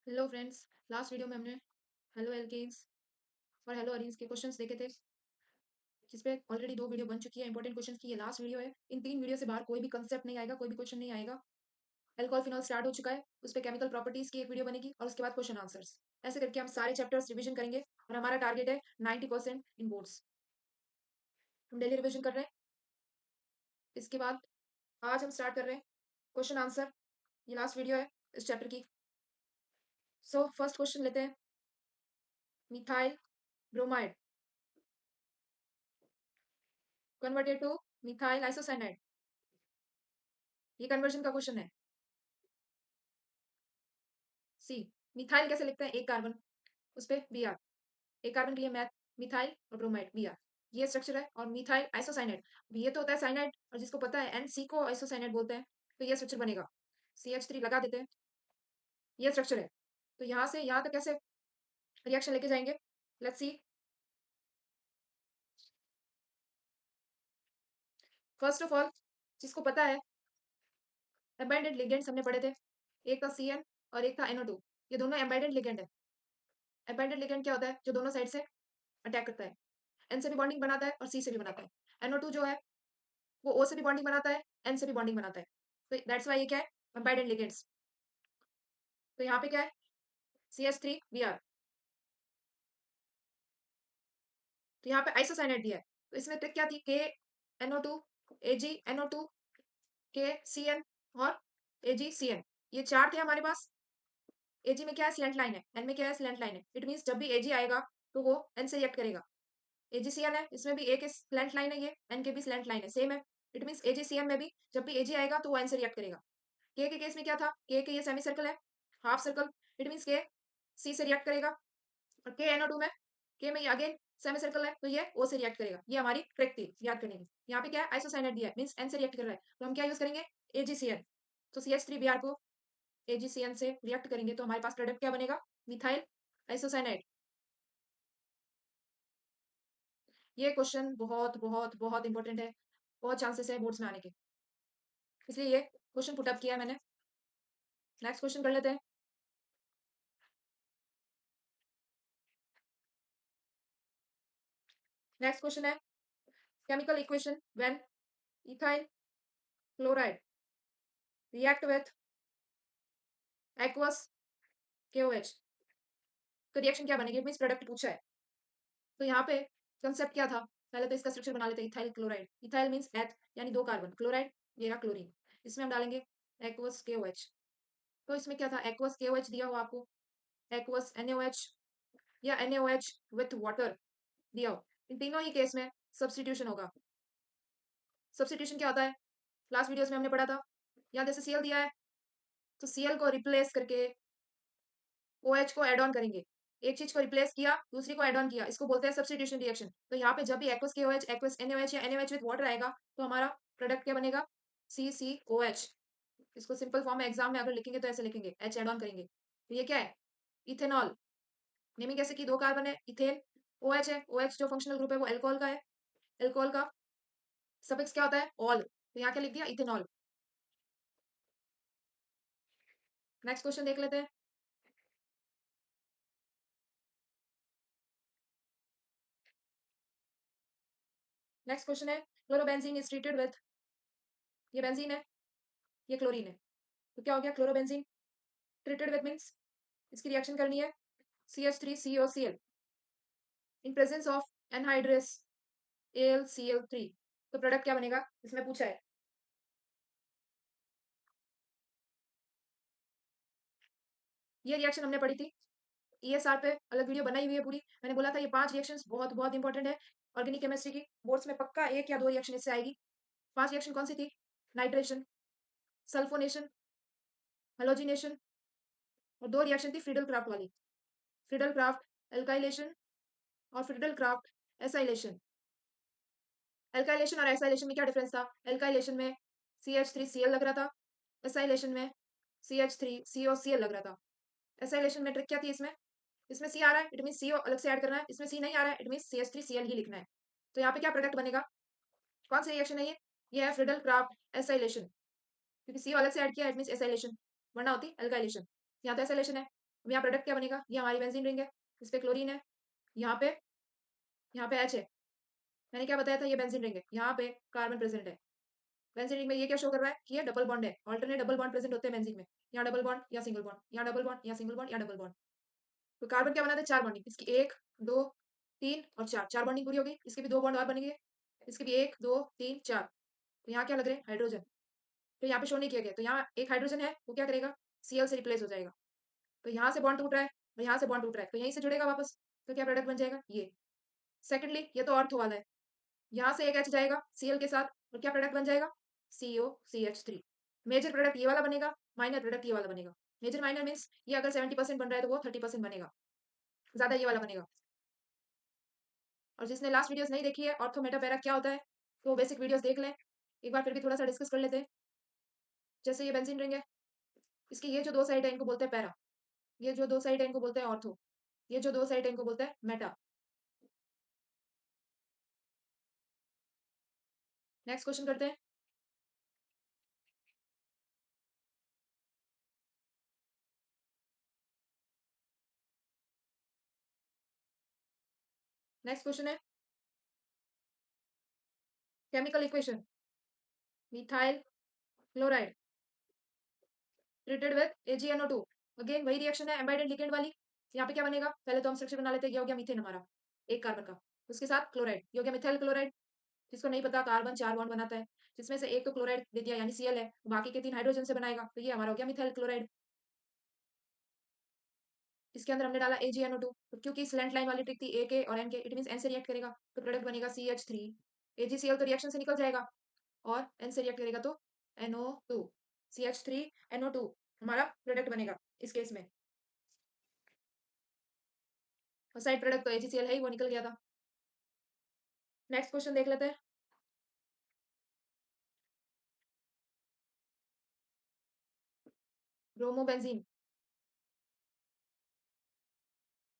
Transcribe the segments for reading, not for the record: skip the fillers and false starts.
Hello friends. Last video में हमने halo alkanes और हेलो अरीन्स के क्वेश्चंस देखे थे, जिसपे ऑलरेडी 2 वीडियो बन चुकी है इंपॉर्टेंट क्वेश्चंस की। ये लास्ट वीडियो है। इन 3 वीडियो से बाहर कोई भी कंसेप्ट नहीं आएगा, कोई भी क्वेश्चन नहीं आएगा। एल्कोहल फिनॉल स्टार्ट हो चुका है, उस पर केमिकल प्रॉपर्टीज की एक वीडियो बनेगी और उसके बाद क्वेश्चन आंसर्स। ऐसे करके हम सारे चैप्टर्स रिविजन करेंगे और हमारा टारगेट है 90% इन बोर्ड्स। हम डेली रिविजन कर रहे हैं। इसके बाद आज हम स्टार्ट कर रहे हैं क्वेश्चन आंसर। ये लास्ट वीडियो है इस चैप्टर की। सो फर्स्ट क्वेश्चन लेते हैं। Methyl bromide converted two methyl isocyanide. ये कन्वर्जन का क्वेश्चन है। सी, मिथाइल कैसे लिखते हैं? एक कार्बन, उस पे बी आर। एक कार्बन के लिए मैथ, मिथाइल और ब्रोमाइड बी आर। ये स्ट्रक्चर है। और मिथाइल आइसोसाइनाइड, ये तो होता है साइनाइड, और जिसको पता है एन सी को आइसोसाइनाइड बोलते हैं। तो ये स्ट्रक्चर बनेगा। CH3 लगा देते हैं। ये स्ट्रक्चर है। तो यहाँ से यहाँ तक कैसे रिएक्शन लेके जाएंगे? Let's see. First of all, जिसको पता है, एम्बाइडेड लिगेंड्स हमने पढ़े थे। एक था CN और एक था NO2। ये दोनों एम्बाइडेड लिगेंड है। एम्बाइडेड लिगेंड क्या होता है? जो दोनों साइड से अटैक करता है। एन से भी बॉन्डिंग बनाता है और सी से भी बनाता है। NO2 जो है वो O से भी बॉन्डिंग बनाता है, N से भी बॉन्डिंग बनाता है। तो दैट्स वाई ये क्या है? एम्बाइडेड लिगेंड्स। तो यहाँ पे क्या है? CH3Br। तो यहाँ पे आइसोसाइनाइड दिया है। तो इसमें ट्रिक क्या थी? KNO2 AgNO2 KCN और AgCN। ये चार थे हमारे पास। Ag में क्या है? स्लैंट लाइन है। N में क्या है? स्लैंट लाइन है। इट मीन्स जब भी Ag आएगा तो वो N से रिएक्ट करेगा। AgCN है, इसमें भी A के स्लैंट लाइन है, ये N के भी स्लैंट लाइन है, सेम है। इट मीन्स AgCN में भी जब भी Ag आएगा तो वो N से रिएक्ट करेगा। के केस में क्या था? के ये सेमी सर्कल है, हाफ सर्कल। इट मीन्स के सी से रिएक्ट करेगा। और KNO2 में, के में ये अगेन सेमी सर्कल है, तो ये ओ से रिएक्ट करेगा। ये हमारी ट्रिक थी याद करने की। यहाँ पे क्या है? आइसोसाइनाइड दिया है, मीन्स एन से रिएक्ट कर रहा है, तो हम क्या यूज करेंगे? AgCN। तो CH3Br को AgCN से रिएक्ट करेंगे तो हमारे पास प्रोडक्ट क्या बनेगा? Methyl isocyanide. ये क्वेश्चन बहुत बहुत बहुत इंपॉर्टेंट है। बहुत चांसेस है बोर्ड्स में आने के, इसलिए ये क्वेश्चन पुटअप किया है मैंने। नेक्स्ट क्वेश्चन कर लेते हैं। नेक्स्ट क्वेश्चन है chemical equation when ethyl chloride react with aqueous KOH। तो रिएक्शन क्या बनेगी? मीन्स प्रोडक्ट पूछा है। तो यहाँ पे कंसेप्ट क्या था? पहले तो इसका स्ट्रक्चर बना लेते हैं। इथाइल क्लोराइड, इथाइल मीन्स एथ यानी 2 कार्बन, क्लोराइड ये रहा क्लोरीन। इसमें हम डालेंगे एक्वस KOH। तो इसमें क्या था? एक्वस KOH दिया हुआ आपको, एक्वस NaOH या NaOH विथ वाटर दिया हो। इन तीनों ही केस में सब्सटीट्यूशन होगा। सब्सटीट्यूशन क्या होता है? लास्ट वीडियोस में हमने पढ़ा था। यहाँ जैसे Cl दिया है, तो Cl को रिप्लेस करके OH को एड ऑन करेंगे। एक चीज को रिप्लेस किया, दूसरी को एड ऑन किया, इसको बोलते हैं सब्स्टिट्यूशन रिएक्शन। तो यहाँ पे जब भी एक्वस KOH, एक्वस NaOH या NaOH विद वाटर आएगा तो हमारा प्रोडक्ट क्या बनेगा? CCOH। इसको सिंपल फॉर्म में एग्जाम में अगर लिखेंगे तो ऐसे लिखेंगे, H एड ऑन करेंगे। तो ये क्या है? इथेनॉल। नेमिंग कैसे की? 2 कार्बन है, इथेन। OH है, OH जो फंक्शनल ग्रुप है वो एल्कोहल का है। एल्कोहल का सफिक्स क्या होता है? ऑल। तो यहाँ क्या लिख दिया? इथेनॉल। नेक्स्ट क्वेश्चन देख लेते हैं। नेक्स्ट क्वेश्चन है क्लोरोबेंजीन इज ट्रीटेड विद। ये बेंजीन है, ये क्लोरीन है, तो क्या हो गया? क्लोरोबेंजीन ट्रीटेड विद मीन्स इसकी रिएक्शन करनी है CH3COCl in presence of anhydrous AlCl3। तो प्रोडक्ट क्या बनेगा? इसमें पूछा है। ये रिएक्शन हमने पढ़ी थी, ESR पे अलग वीडियो बनाई हुई है पूरी। मैंने बोला था ये 5 रिएक्शंस बहुत बहुत इंपॉर्टेंट है ऑर्गेनिक केमिस्ट्री की। बोर्ड्स में पक्का 1 या 2 रिएक्शन इससे आएगी। 5 रिएक्शन कौन सी थी? नाइट्रेशन, सल्फोनेशन, हेलोजिनेशन, और 2 रिएक्शन थी फ्रीडल क्राफ्ट वाली। फ्रीडल क्राफ्ट एल्काइलेशन और फ्रीडल क्राफ्ट एसाइलेशन। एल्काइलेशन और एसाइलेशन में क्या डिफरेंस था? एल्काइलेशन में CH3Cl लग रहा था, एसाइलेशन में CH3COCl लग रहा था। एसाइलेशन में ट्रिक क्या थी? इसमें C आ रहा है, इट मीन CO अलग से ऐड करना है। इसमें C नहीं आ रहा है, इट मीन CH3Cl ही लिखना है। तो यहाँ पे क्या प्रोडक्ट बनेगा? कौन सी रिएक्शन है ये है फ्रीडल क्राफ्ट एसाइलेशन, क्योंकि CO अलग से ऐड किया, इट मीन एसाइलेशन, वरना होती एल्काइलेशन। यहाँ तो एसाइलेशन है। अब यहाँ प्रोडक्ट क्या बनेगा, ये हमारी बेंजीन रिंग है, इस पे क्लोरीन है, यहाँ पे एच है। मैंने क्या बताया था, ये बेंजीन रिंग है, यहाँ पे कार्बन प्रेजेंट है। बेंजीन रिंग में ये क्या शो कर रहा है कि ये डबल बॉन्ड है, ऑल्टरनेट डबल बॉन्ड प्रेजेंट होते हैं बेंजीन में। यहाँ डबल बॉन्ड या सिंगल बॉन्ड, यहाँ डबल बॉन्ड या सिंगल बॉन्ड या डबल बॉन्ड। तो कार्बन क्या बनाते हैं, चार बॉन्डिंग, इसकी एक, दो, तीन और चार, चार बॉन्डिंग पूरी हो गई। इसके भी दो बॉन्ड और बनेंगे, इसके भी एक, दो, तीन, चार। तो यहाँ क्या लग रहे हैं, हाइड्रोजन। तो यहाँ पे शो नहीं किया गया, तो यहाँ एक हाइड्रोजन है, वो क्या करेगा, Cl से रिप्लेस हो जाएगा। तो यहाँ से बॉन्ड टूट रहा है और यहाँ से बॉन्ड टूट रहा है, तो यहीं से जुड़ेगा वापस। तो क्या प्रोडक्ट बन जाएगा, ये। सेकेंडली, ये तो ऑर्थो वाला है, यहाँ से एक H जाएगा Cl के साथ, और क्या प्रोडक्ट बन जाएगा, COCH3। मेजर प्रोडक्ट ये वाला बनेगा, माइनर प्रोडक्ट ये वाला बनेगा। मेजर माइनर मीन्स ये अगर 70% बन रहा है तो वो 30% बनेगा, ज्यादा ये वाला बनेगा। और जिसने लास्ट वीडियोस नहीं देखी है ऑर्थो मेटा पैरा क्या होता है, तो वो बेसिक वीडियोस देख लें। एक बार फिर भी थोड़ा सा डिस्कस कर लेते हैं। जैसे ये बेंजीन रिंग है, इसकी ये जो दो साइड है इनको बोलते हैं पैरा, ये जो दो साइड है इनको बोलते हैं ऑर्थो, ये जो दो साइड है इनको बोलते हैं मेटा। नेक्स्ट क्वेश्चन करते हैं। नेक्स्ट क्वेश्चन है chemical equation methyl chloride treated with AgNO2। Again वही रिएक्शन है एम्बाइड एंड लिगेंड वाली। यहाँ पे क्या बनेगा, पहले तो हम स्ट्रक्चर बना लेते हैं। ये हो गया मीथेन हमारा, एक कार्बन का, उसके साथ क्लोराइड, ये हो गया मिथाइल क्लोराइड। जिसको नहीं पता, कार्बन चार बॉन्ड बनाता है, जिसमें से एक तो क्लोराइड दे दिया यानी Cl है, बाकी के तीन हाइड्रोजन से बनाएगा, तो ये हमारा हो गया मिथाइल क्लोराइड। इसके अंदर हमने डाला AgNO2, तो क्योंकि इस लेंथ लाइन वाली ट्रिक थी A के और N के, इट मीन N से रिएक्ट करेगा तो प्रोडक्ट बनेगा CH3। AgCl तो रिएक्शन से निकल जाएगा, और N से रिएक्ट करेगा तो NO2, CH3NO2 हमारा प्रोडक्ट बनेगा इस केस में। और साइड प्रोडक्ट तो AgCl है ही, वो निकल गया था। नेक्स्ट क्वेश्चन देख लेते हैं। Bromobenzene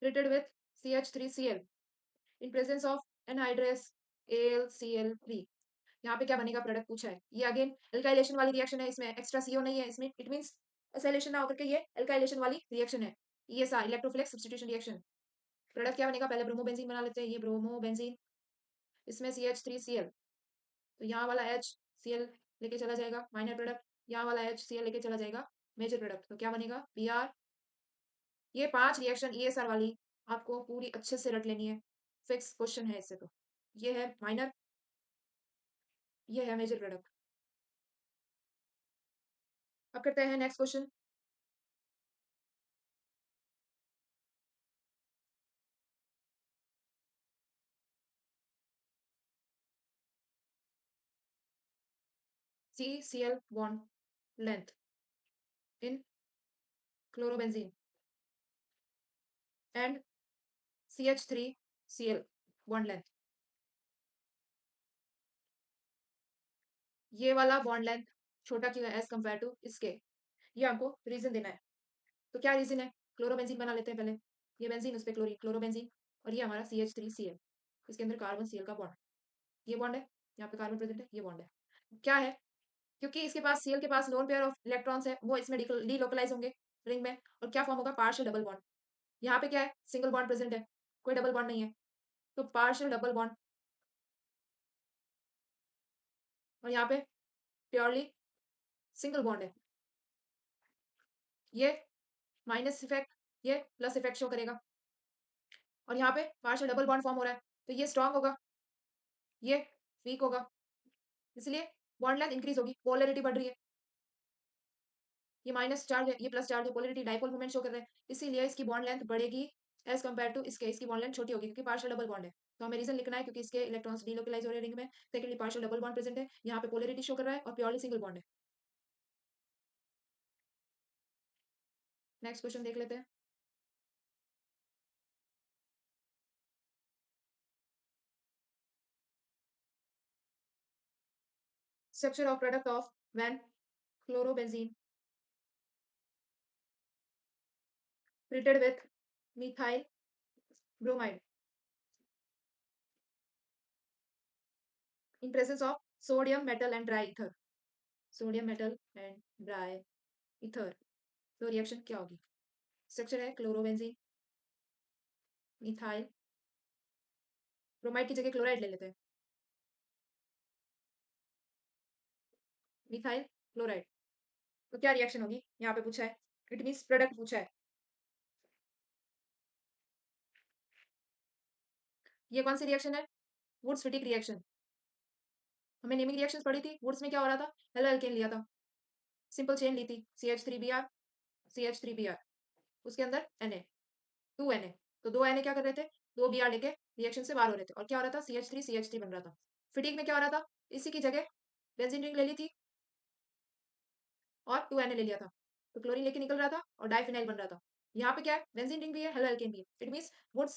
treated with CH3Cl in presence of anhydrous AlCl3। यहाँ पे क्या बनेगा प्रोडक्ट पूछा है, ये अगेन एल्काइलेशन वाली रिएक्शन है, इसमें एक्स्ट्रा CO नहीं है, इसमें इट मींस एसाइलेशन ना होकर के ये एल्काइलेशन वाली रिएक्शन है। ESR electrophilic substitution reaction. Product क्या बनेगा, पहले ब्रोमोबेंजीन बना लेते हैं, ये ब्रोमोबेंजीन, इसमें CH3Cl, तो यहाँ वाला HCl लेके चला जाएगा माइनर प्रोडक्ट, यहाँ वाला HCl लेके चला जाएगा मेजर प्रोडक्ट, तो क्या बनेगा Br। ये पांच रिएक्शन ESR वाली आपको पूरी अच्छे से रट लेनी है, फिक्स क्वेश्चन है इससे। तो ये है माइनर, ये है मेजर प्रोडक्ट। अब करते हैं next question. CCl bond length in chlorobenzene and CH3Cl bond length। ये वाला बॉन्ड लेंथ छोटा क्यों है एज कंपेयर टू इसके, ये हमको रीजन देना है। तो क्या रीजन है, क्लोरोबेंजीन बना लेते हैं पहले। ये बेंजीन, उस पे क्लोरीन, क्लोरोबेंजीन, और ये हमारा CH3Cl, इसके अंदर कार्बन Cl का बॉन्ड, ये बॉन्ड है, यहाँ पे कार्बन प्रेजेंट है, ये बॉन्ड है। क्या है, क्योंकि इसके पास Cl के पास लोन पेयर ऑफ इलेक्ट्रॉन्स है, वो इसमें डीलोकलाइज होंगे रिंग में, और क्या फॉर्म होगा, पार्शियल डबल बॉन्ड। यहाँ पे क्या है, सिंगल बॉन्ड प्रेजेंट है, कोई डबल बॉन्ड नहीं है, तो पार्शियल डबल बॉन्ड। और यहाँ पे प्योरली सिंगल बॉन्ड है, ये माइनस इफेक्ट, ये प्लस इफेक्ट शो करेगा। और यहाँ पे पार्शियल डबल बॉन्ड फॉर्म हो रहा है, तो ये स्ट्रांग होगा, ये वीक होगा, इसलिए बॉन्ड लेंथ इंक्रीज होगी, पोलरिटी बढ़ रही है। ये माइनस चार्ज है, ये प्लस चार्ज है, पोलरिटी डाइपोल मोमेंट शो कर रहे हैं, इसीलिए इसकी बॉन्ड लेंथ बढ़ेगी एज कंपेयर टू इसके, इसकी बॉन्ड लेंथ छोटी होगी क्योंकि पार्शियल डबल बॉन्ड है। तो हमें रीजन लिखना है क्योंकि इसके इलेक्ट्रॉन्स डीलोकलाइज हो रहे हैं रिंग में, secondly partial double bond present है, यहाँ पे पोलरिटी शो कर रहा है, और प्योरली सिंगल बॉन्ड है। नेक्स्ट क्वेश्चन देख लेते हैं। Structure of product of when chlorobenzene treated with methyl bromide in presence of sodium metal and dry ether। Sodium metal and dry ether, तो रिएक्शन क्या होगी, स्ट्रक्चर है क्लोरोबेंजीन, मिथाइल ब्रोमाइड की जगह क्लोराइड ले लेते हैं, मिथाइल क्लोराइड। तो क्या रिएक्शन होगी, यहाँ पे पूछा है, इट मीन्स प्रोडक्ट पूछा है। ये कौन सी रिएक्शन है, वुड्स फिटिक रिएक्शन। हमें नेमिंग रिएक्शंस पढ़ी थी, वुड्स में क्या हो रहा था, हेलो एल्केन लिया था, सिंपल चेन ली थी, CH3Br, CH3Br, उसके अंदर Na, 2 Na, तो 2 Na क्या कर रहे थे, 2 Br लेके रिएक्शन से बाहर हो रहे थे, और क्या हो रहा था, CH3 बन रहा था। फिटिक में क्या हो रहा था, इसी की जगह बेंजीन रिंग ले ली थी और 2 Na ले लिया था, तो क्लोरीन लेके निकल रहा था और डाइफिनाइल बन रहा था। यहाँ पे क्या है, बेंजीन रिंग भी है, हेलो एल्केन भी है, इट मीन्स वुड्स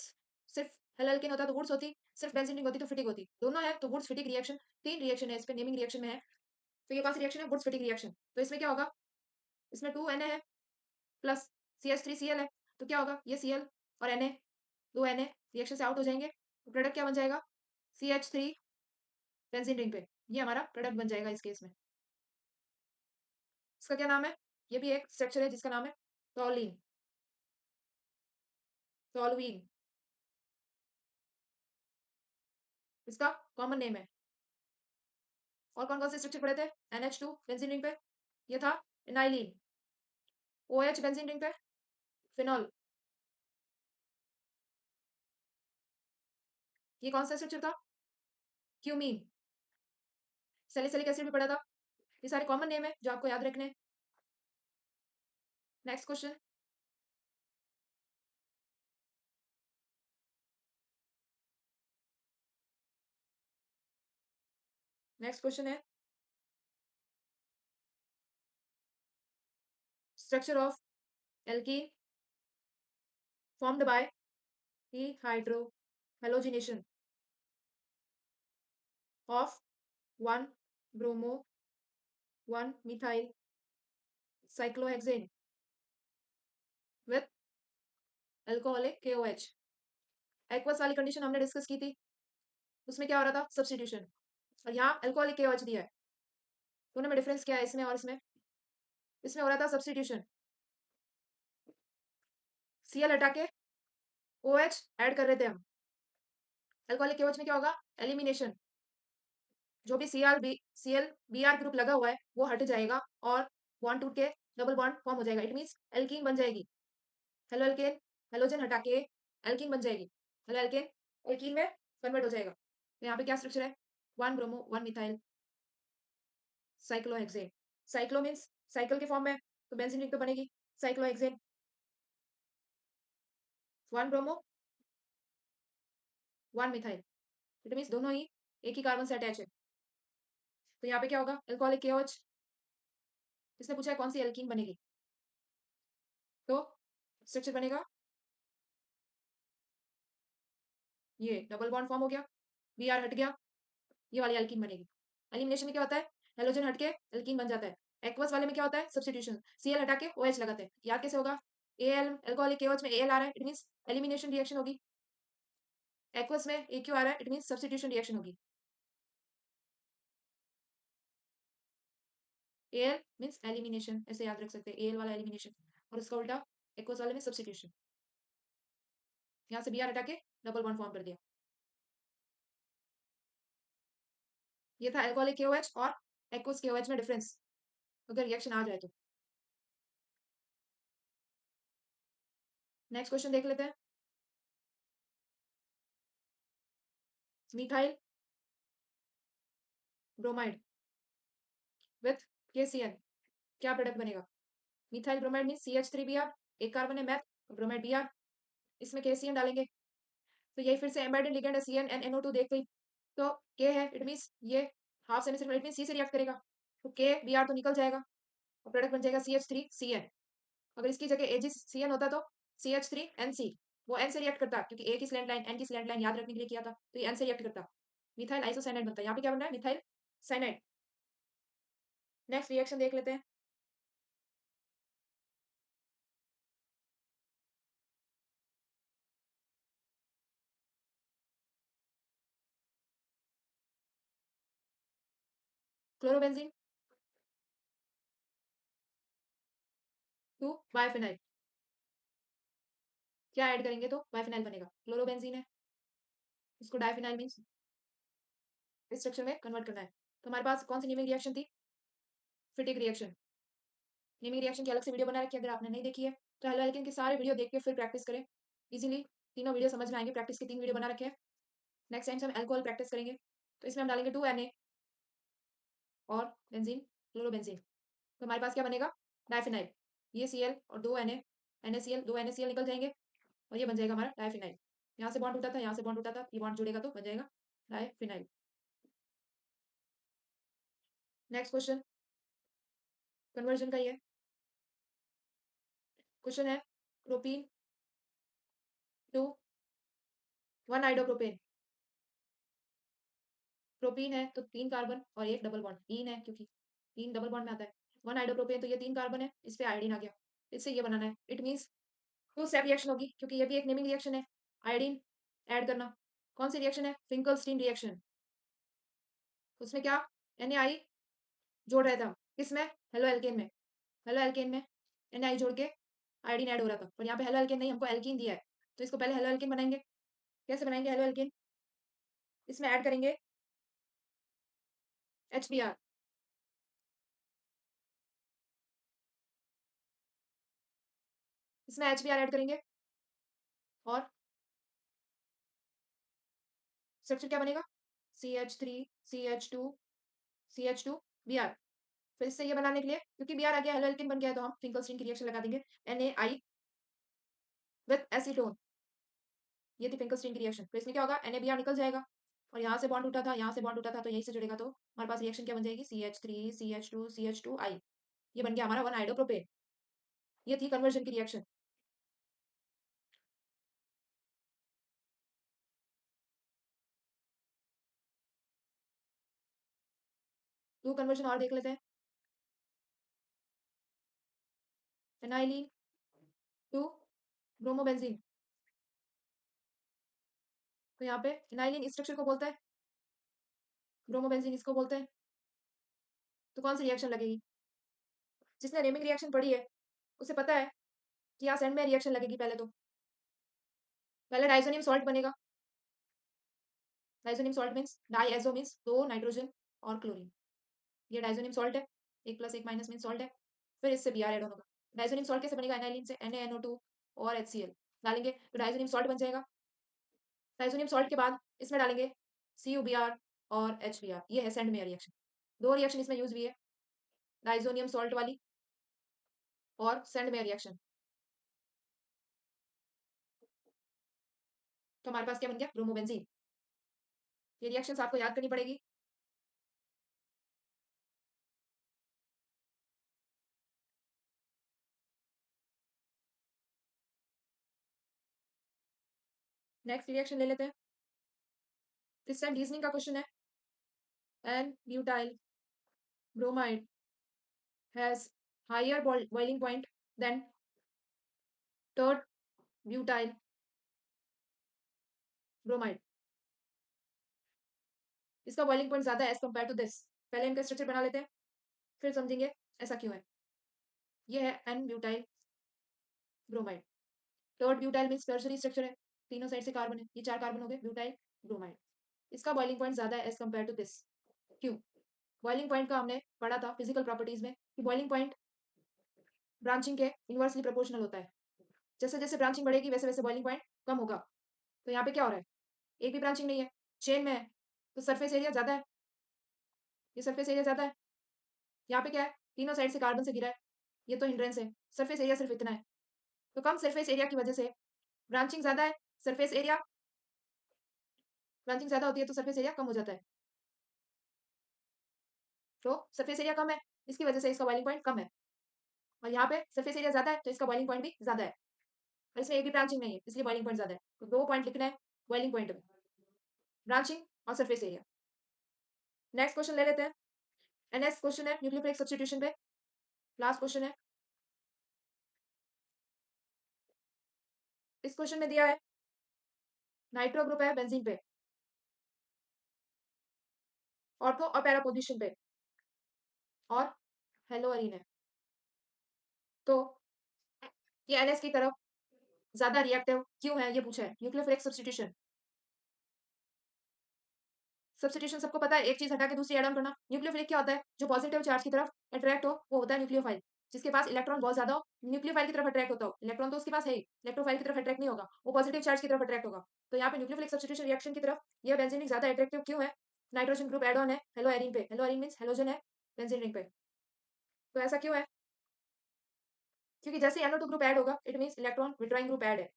सिर्फ हेलो एल्केन होता तो वुड्स होती, सिर्फ बेंजीन रिंग होती तो फिटिक होती, दोनों है तो वुड्स फिटिक रिएक्शन। 3 रिएक्शन है इस पे, नेमिंग रिएक्शन में है, तो ये कौन सी रिएक्शन है, वुड्स फिटिक रिएक्शन। तो इसमें क्या होगा, इसमें 2Na है प्लस CH3Cl है, तो क्या होगा, ये Cl और Na, 2Na रिएक्शन से आउट हो जाएंगे, तो प्रोडक्ट क्या बन जाएगा, CH3 बेंजीन रिंग पे, ये हमारा प्रोडक्ट बन जाएगा इस केस में। इसका क्या नाम है, ये भी एक स्ट्रक्चर है जिसका नाम है टॉलीन, टॉलुईन, इसका कॉमन नेम है। और कौन कौन से स्ट्रक्चर पढ़े थे, NH2 बेंजीन रिंग पे, ये था एनाइलिन, OH बेंजीन रिंग पे फिनॉल, ये कौन सा स्ट्रक्चर था, क्यूमीन, सैलिसिलिक एसिड भी पढ़ा था। ये सारे कॉमन नेम है जो आपको याद रखने हैं। नेक्स्ट क्वेश्चन, नेक्स्ट क्वेश्चन है structure of alkene formed by dehydrohalogenation of 1 bromo 1 methyl cyclohexane with alcoholic KOH। Aqueous वाली कंडीशन हमने डिस्कस की थी, उसमें क्या हो रहा था, सब्सटीट्यूशन, और यहाँ अल्कोहलिक KOH दिया है, दोनों में डिफरेंस क्या है इसमें और इसमें, इसमें हो रहा था सब्सटीट्यूशन, Cl हटा के OH ऐड कर रहे थे हम, अल्कोहलिक KOH में क्या होगा, एलिमिनेशन, जो भी Cl Br ग्रुप लगा हुआ है वो हट जाएगा और बॉन्ड टूट के डबल बॉन्ड फॉर्म हो जाएगा, इट मींस एल्कीन बन जाएगी, हेलो एल्केन, हेलोजन हटा के एल्कीन बन जाएगी, हेलो एल्केन एल्कीन में कन्वर्ट हो जाएगा। तो यहाँ पे क्या स्ट्रक्चर है, 1 bromo 1 methyl cyclohexane, cyclo means cycle के फॉर्म में, तो बेंजीन रिंग तो बनेगी cyclohexane, 1 bromo 1 methyl, it means दोनों ही एक ही कार्बन से अटैच है। तो यहाँ पे क्या होगा, अल्कोहलिक KOH, इसने पूछा है कौन सी एल्कीन बनेगी, तो स्ट्रक्चर बनेगा ये डबल बॉन्ड फॉर्म हो गया, Br हट गया, ये वाली एल्कीन बनेगी। एलिमिनेशन में क्या होता है, हेलोजन हटके एल्कीन बन जाता है। एक्वस वाले में क्या होता है, सब्स्टिट्यूशन, Cl हटा के OH लगाते हैं, याद कैसे होगा, Al अल्कोहलिक KOH में Al आ रहा है, इट मींस एलिमिनेशन रिएक्शन होगी, एक्वस में AQ आ रहा है, इट मींस सब्स्टिट्यूशन रिएक्शन होगी। Al मींस एलिमिनेशन, ऐसे याद रख सकते हैं, Al वाला एलिमिनेशन, और उसका उल्टा एक्वस वाले में सब्स्टिट्यूशन, यहाँ से Br हटा के डबल बॉन्ड फॉर्म कर दिया। ये था अल्कोहलिक KOH और एक्वस KOH में डिफरेंस, अगर रिएक्शन आ जाए तो। नेक्स्ट क्वेश्चन देख लेते हैं, मिथाइल ब्रोमाइड विथ KCl, क्या प्रोडक्ट बनेगा, मिथाइल ब्रोमाइड मीन CH3Br, एक कार्बन है मैथ, ब्रोमाइड Br, इसमें KCl डालेंगे, तो यही फिर से एम्बाइडेड लिगेंड है, CnNO2 देख गई, तो K है, इट मींस ये half semi it mean C से रिएक्ट करेगा, तो KBr तो निकल जाएगा और प्रोडक्ट बन जाएगा CH3Cn। अगर इसकी जगह AgCN होता तो CH3NC, वो N से रिएक्ट करता क्योंकि A की स्लैंट लाइन N की स्लैंट लाइन याद रखने के लिए किया था, तो ये N से रिएक्ट करता, मिथाइल आइसोसाइनाइड बनता है। यहाँ पे क्या बन रहा है, मिथाइल साइनाइड। नेक्स्ट रिएक्शन देख लेते हैं, क्लोरोबेंजीन टू बायोफिनाइल, क्या ऐड करेंगे तो बाइफिनाइल बनेगा, क्लोरोबेंजीन है, इसको डाइफिनाइल मीन्स इस स्ट्रक्चर में कन्वर्ट करना है। तो हमारे पास कौन सी नेमिंग रिएक्शन थी, फिटिक रिएक्शन। नेमिंग रिएक्शन की अलग से वीडियो बना रखी है, अगर आपने नहीं देखी है तो हेलो एल्केन के सारे वीडियो देख के फिर प्रैक्टिस करें, इजीली तीनों वीडियो समझ में आएंगे, प्रैक्टिस के 3 वीडियो बना रखे हैं। नेक्स्ट टाइम से हम अल्कोहल प्रैक्टिस करेंगे, तो इसमें हम डालेंगे 2Na और बेंजीन, क्लोरोबेंजीन। तो हमारे पास क्या बनेगा, डाइफिनाइल। ये Cl और 2Na, NaCl, 2NaCl निकल जाएंगे और ये बन जाएगा हमारा डाइफिनाइल। यहाँ से बॉन्ड उठा था, यहाँ से बॉन्ड उठा था, ये बॉन्ड जुड़ेगा तो बन जाएगा डाइफिनाइल। नेक्स्ट क्वेश्चन कन्वर्जन का ही है। क्वेश्चन है प्रोपीन टू 1 आइडोप्रोपेन। प्रोपीन है तो 3 कार्बन और एक डबल बॉन्ड, ईन है क्योंकि ईन डबल बॉन्ड में आता है। 1 आइडोप्रोपेन तो ये 3 कार्बन है, इस पे आयोडीन आ गया, इससे ये बनाना है। इट मींस 2 स्टेप रिएक्शन होगी क्योंकि ये भी एक नेमिंग रिएक्शन है, आयोडीन ऐड करना। कौन सी रिएक्शन है, फिंकलस्टीन रिएक्शन। उसमें क्या Na जोड़ रहा था, किसमें, हेलो एल्केन में। हेलो एल्केन में Na जोड़ के आयोडीन ऐड हो रहा था, और यहाँ पे हेलो एल्केन नहीं, हमको एल्कीन दिया है, तो इसको पहले हेलो एल्केन बनाएंगे। कैसे बनाएंगे हेलो एल्केन, इसमें ऐड करेंगे HBr। इसमें HBr ऐड करेंगे और स्ट्रक्चर क्या बनेगा, CH3 CH2 CH2 Br। फिर इससे ये बनाने के लिए, क्योंकि Br आ गया, हेलो एल्केन बन गया है, तो हम फिंकलस्टीन की रिएक्शन लगा देंगे NaI विद एसीटोन। ये थी फिंकलस्टीन की रिएक्शन। फिर इसमें क्या होगा, NaBr निकल जाएगा और यहाँ से बॉन्ड उठा था, यहाँ से बॉन्ड उठा था, तो यहीं से जुड़ेगा, तो हमारे पास रिएक्शन क्या बन जाएगी, CH3 CH2 CH2I। ये बन गया हमारा 1 आइडोप्रोपेन। ये थी कन्वर्जन की रिएक्शन। टू कन्वर्जन और देख लेते हैं। एनाइलिन टू ब्रोमोबेंजीन। तो यहाँ पे एनाइलिन इस स्ट्रक्चर को बोलता है, ब्रोमोबेंजीन इसको बोलते हैं। तो कौन सी रिएक्शन लगेगी, जिसने नेमिंग रिएक्शन पढ़ी है उसे पता है कि यहाँ सेंड में रिएक्शन लगेगी। पहले डाइसोनियम सॉल्ट बनेगा। Diazonium salt means डाइएजो means 2 nitrogen और क्लोरीन, ये डाइसोनियम सॉल्ट है, 1 + 1 - मीन्स सॉल्ट है। फिर इससे Br ऐड होगा। डाइसोनियम सॉल्ट कैसे बनेगा, एनाइलिन से NaNO2 और HCl डालेंगे तो डाइसोनियम सॉल्ट बन जाएगा। डाइसोनियम सॉल्ट के बाद इसमें डालेंगे CuBr और HBr। ये है सेंड मेयर रिएक्शन। दो रिएक्शन इसमें यूज हुई है, डाइसोनियम सॉल्ट वाली और सेंड मेयर रिएक्शन। तो हमारे पास क्या बन गया, ब्रोमोबेंजीन। ये रिएक्शंस आपको याद करनी पड़ेगी। नेक्स्ट रिएक्शन ले लेते हैं, इस टाइम रीजनिंग का क्वेश्चन है। N butyl bromide has higher boiling point than third butyl bromide. इसका बॉइलिंग पॉइंट ज्यादा है एज कंपेयर टू दिस। पहले इनका स्ट्रक्चर बना लेते हैं, फिर समझेंगे ऐसा क्यों है। ये है n butyl bromide. Third butyl means tertiary structure है, तीनों साइड से कार्बन है, ये 4 कार्बन हो गए, ब्यूटाइल ब्रोमाइड। इसका बॉइलिंग पॉइंट ज्यादा है एज कंपेयर टू दिस। क्यों, बॉइलिंग पॉइंट का हमने पढ़ा था फिजिकल प्रॉपर्टीज में कि बॉइलिंग पॉइंट ब्रांचिंग के इनवर्सली प्रोपोर्शनल होता है। जैसे जैसे ब्रांचिंग बढ़ेगी वैसे वैसे बॉइलिंग पॉइंट कम होगा। तो यहाँ पे क्या हो रहा है, एक भी ब्रांचिंग नहीं है, चेन में है, तो सरफेस एरिया ज्यादा है, ये सरफेस एरिया ज्यादा है। यहाँ पे क्या है, तीनों साइड से कार्बन से घिरा है, ये तो हिंड्रेंस है, सरफेस एरिया सिर्फ इतना है। तो कम सरफेस एरिया की वजह से ब्रांचिंग ज्यादा है, सरफेस एरिया, ब्रांचिंग ज्यादा होती है तो सरफेस एरिया कम हो जाता है। तो सरफेस एरिया कम है, इसकी वजह से इसका बॉइलिंग पॉइंट कम है। और यहाँ पे सरफेस एरिया ज्यादा है तो इसका बॉइलिंग पॉइंट भी ज्यादा है, और इसमें एक भी ब्रांचिंग नहीं है इसलिए बॉइलिंग पॉइंट ज्यादा है। तो 2 पॉइंट लिखना है बॉइलिंग पॉइंट में, ब्रांचिंग और सरफेस एरिया। नेक्स्ट क्वेश्चन ले लेते हैं। नेक्स्ट क्वेश्चन है न्यूक्लियोफिलिक सब्स्टिट्यूशन पे, लास्ट क्वेश्चन है। इस क्वेश्चन में दिया है नाइट्रो ग्रुप है बेंजीन पे, ऑर्थो और पैरा पोजीशन पे, और हेलो अरीन है। तो ये NS की तरफ ज्यादा रिएक्टिव क्यों है ये पूछा है, न्यूक्लियोफिलिक सब्स्टिट्यूशन। सब्स्टिट्यूशन सबको पता है, एक चीज हटा के दूसरी ऐड ऑन करना। न्यूक्लियोफिलिक क्या होता है, जो पॉजिटिव चार्ज की तरफ अट्रैक्ट हो वो होता है न्यूक्लियोफाइल। जिसके पास इलेक्ट्रॉन बहुत ज्यादा हो न्यूक्लियोफाइल की तरफ अट्रैक्ट होता हो, इलेक्ट्रॉन तो उसके पास है ही, इलेक्ट्रोफाइल की तरफ अट्रैक्ट नहीं होगा, वो पॉजिटिव चार्ज की तरफ अट्रैक्ट होगा। तो यहाँ पे न्यूक्लियोफिलिक सब्स्टिट्यूशन रिएक्शन की तरफ ये बेंजीन ज्यादा अट्रैक्टिव क्यों है, नाइट्रोजन ग्रुप एड ऑन है हेलो एरीन पे, हेलो एरीन मींस हेलोजन है बेंजीन रिंग पे। तो ऐसा क्यों है, क्योंकि जैसे NO2 ग्रुप ऐड होगा it means electron withdrawing group add है।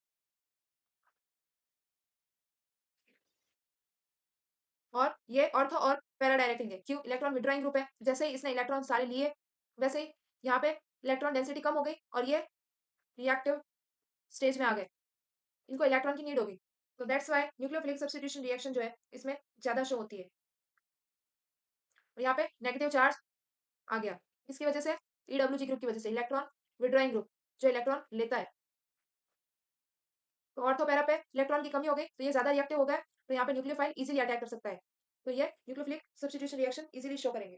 और ये ऑर्थो और पैरा डायरेक्टिंग है, क्यों, इलेक्ट्रॉन विड्रॉइंग ग्रुप है, जैसे ही इसने इलेक्ट्रॉन सारे लिए वैसे ही यहाँ पे इलेक्ट्रॉन डेंसिटी कम हो गई और ये रिएक्टिव स्टेज में आ गए, इनको इलेक्ट्रॉन की नीड होगी। तो that's why nucleophilic substitution reaction जो है इसमें ज्यादा शो होती है। और यहाँ पे नेगेटिव चार्ज आ गया इसकी वजह से, EWG ग्रुप की वजह से, इलेक्ट्रॉन विड्रॉइंग ग्रुप जो इलेक्ट्रॉन लेता है। तो ऑर्थो पैरा पे इलेक्ट्रॉन की कमी हो गई तो ये ज्यादा रिएक्टिव हो गया, तो यहाँ पे न्यूक्लियोफाइल इजीली अटैक कर सकता है। तो ये nucleophilic substitution reaction easily show करेंगे।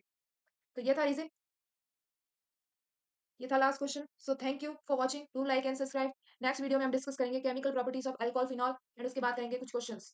तो ये था रीजन, ये था last question. So thank you for watching, do like and subscribe. Next video में हम डिस्कस करेंगे chemical properties of alcohol phenol and उसके बाद करेंगे कुछ क्वेश्चंस।